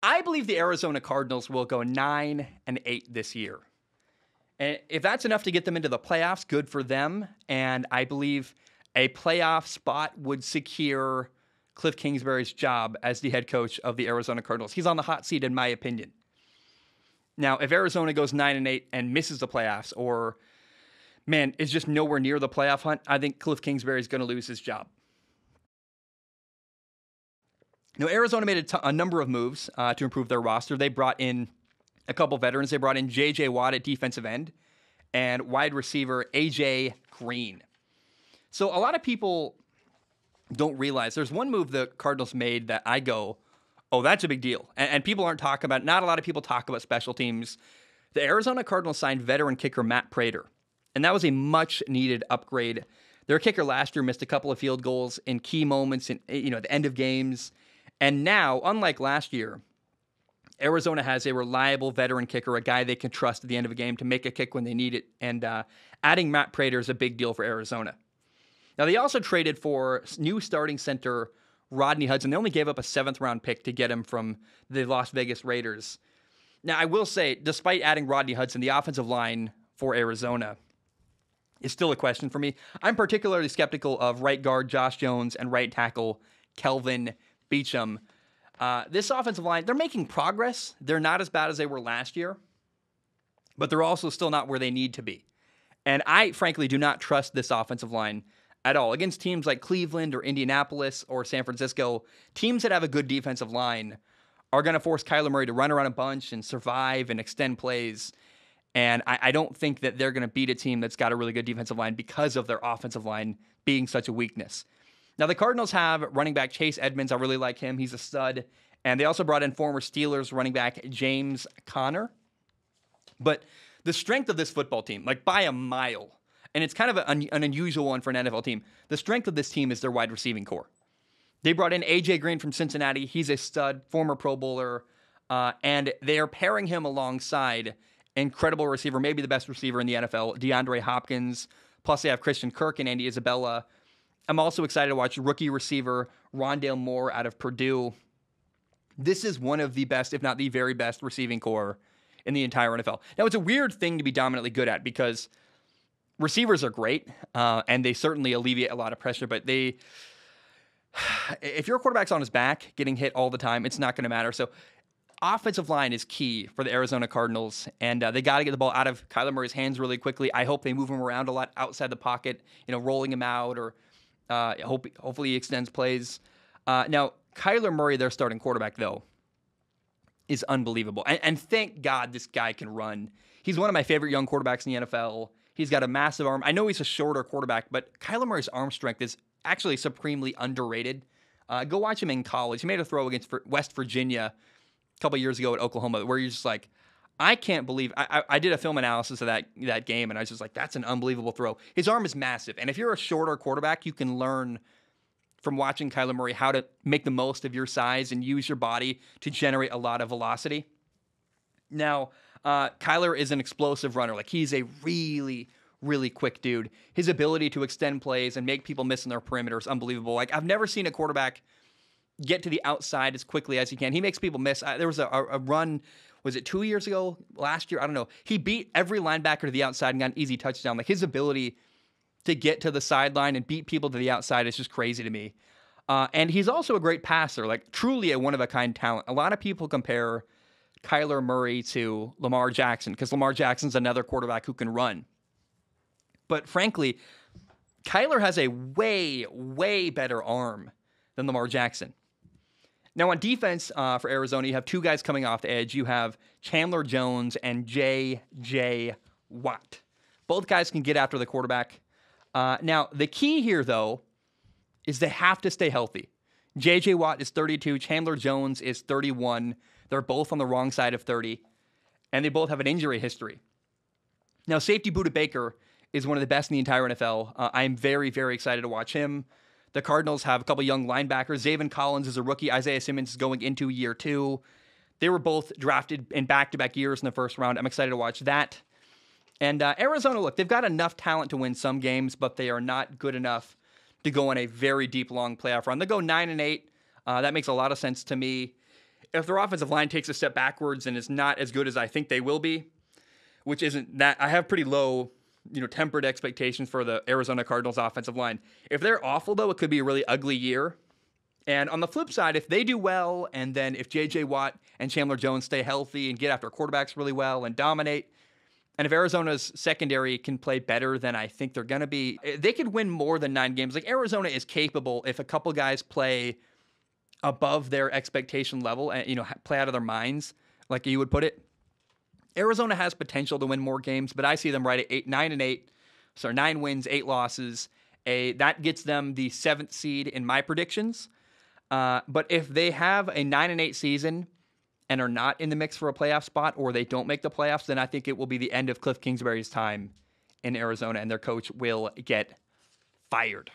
I believe the Arizona Cardinals will go 9-8 this year. And if that's enough to get them into the playoffs, good for them. And I believe a playoff spot would secure Cliff Kingsbury's job as the head coach of the Arizona Cardinals. He's on the hot seat, in my opinion. Now, if Arizona goes 9-8 and misses the playoffs, or, man, is just nowhere near the playoff hunt, I think Cliff Kingsbury is going to lose his job. Now, Arizona made a number of moves to improve their roster. They brought in a couple veterans. They brought in J.J. Watt at defensive end and wide receiver A.J. Green. So a lot of people don't realize there's one move the Cardinals made that I go, oh, that's a big deal. And people aren't talking about, not a lot of people talk about special teams. The Arizona Cardinals signed veteran kicker Matt Prater, and that was a much-needed upgrade. Their kicker last year missed a couple of field goals in key moments, at the end of games. And now, unlike last year, Arizona has a reliable veteran kicker, a guy they can trust at the end of a game to make a kick when they need it. And adding Matt Prater is a big deal for Arizona. Now, they also traded for new starting center Rodney Hudson. They only gave up a 7th-round pick to get him from the Las Vegas Raiders. Now, I will say, despite adding Rodney Hudson, the offensive line for Arizona is still a question for me. I'm particularly skeptical of right guard Josh Jones and right tackle Kelvin Beachum. This offensive line, they're making progress. They're not as bad as they were last year, but they're also still not where they need to be. And I, frankly, do not trust this offensive line at all. Against teams like Cleveland or Indianapolis or San Francisco, teams that have a good defensive line are going to force Kyler Murray to run around a bunch and survive and extend plays. And I don't think that they're going to beat a team that's got a really good defensive line because of their offensive line being such a weakness. Now, the Cardinals have running back Chase Edmunds. I really like him. He's a stud. And they also brought in former Steelers running back James Conner. But the strength of this football team, like by a mile, and it's kind of an unusual one for an NFL team, the strength of this team is their wide receiving core. They brought in A.J. Green from Cincinnati. He's a stud, former Pro Bowler, and they are pairing him alongside incredible receiver, maybe the best receiver in the NFL, DeAndre Hopkins. Plus, they have Christian Kirk and Andy Isabella. I'm also excited to watch rookie receiver Rondale Moore out of Purdue. This is one of the best, if not the very best, receiving core in the entire NFL. Now, it's a weird thing to be dominantly good at because receivers are great, and they certainly alleviate a lot of pressure, but if your quarterback's on his back, getting hit all the time, it's not going to matter. So offensive line is key for the Arizona Cardinals, and they got to get the ball out of Kyler Murray's hands really quickly. I hope they move him around a lot outside the pocket, rolling him out, or hopefully he extends plays. Now, Kyler Murray, their starting quarterback, though, is unbelievable. And thank God this guy can run. He's one of my favorite young quarterbacks in the NFL. He's got a massive arm. I know he's a shorter quarterback, but Kyler Murray's arm strength is actually supremely underrated. Go watch him in college. He made a throw against West Virginia a couple years ago at Oklahoma where you're just like, I can't believe. I did a film analysis of that game, and I was just like, that's an unbelievable throw. His arm is massive. And if you're a shorter quarterback, you can learn from watching Kyler Murray how to make the most of your size and use your body to generate a lot of velocity. Now, Kyler is an explosive runner. Like, he's a really, really quick dude. His ability to extend plays and make people miss in their perimeter is unbelievable. Like, I've never seen a quarterback get to the outside as quickly as he can. He makes people miss. There was a run, was it 2 years ago? Last year? I don't know. He beat every linebacker to the outside and got an easy touchdown. Like, his ability to get to the sideline and beat people to the outside is just crazy to me. And he's also a great passer, like truly a one-of-a-kind talent. A lot of people compare Kyler Murray to Lamar Jackson because Lamar Jackson's another quarterback who can run. But frankly, Kyler has a way, way better arm than Lamar Jackson. Now on defense for Arizona, you have two guys coming off the edge. You have Chandler Jones and J.J. Watt. Both guys can get after the quarterback. Now, the key here, though, is they have to stay healthy. J.J. Watt is 32. Chandler Jones is 31. They're both on the wrong side of 30, and they both have an injury history. Now, safety Budda Baker is one of the best in the entire NFL. I'm very, very excited to watch him. The Cardinals have a couple young linebackers. Zaven Collins is a rookie. Isaiah Simmons is going into year 2. They were both drafted in back-to-back years in the first round. I'm excited to watch that. And Arizona, look, they've got enough talent to win some games, but they are not good enough to go on a very deep, long playoff run. They go 9-8. That makes a lot of sense to me. if their offensive line takes a step backwards and is not as good as I think they will be, which isn't that, I have pretty low, tempered expectations for the Arizona Cardinals offensive line. If they're awful, though, it could be a really ugly year. And on the flip side, if they do well, and then if J.J. Watt and Chandler Jones stay healthy and get after quarterbacks really well and dominate, and if Arizona's secondary can play better than I think they're going to be, they could win more than 9 games. Like, Arizona is capable if a couple guys play above their expectation level and, play out of their minds, like you would put it. Arizona has potential to win more games, but I see them right at 9-8. So 9 wins, 8 losses. That gets them the 7th seed in my predictions. But if they have a 9-8 season and are not in the mix for a playoff spot, or they don't make the playoffs, then I think it will be the end of Cliff Kingsbury's time in Arizona, and their coach will get fired.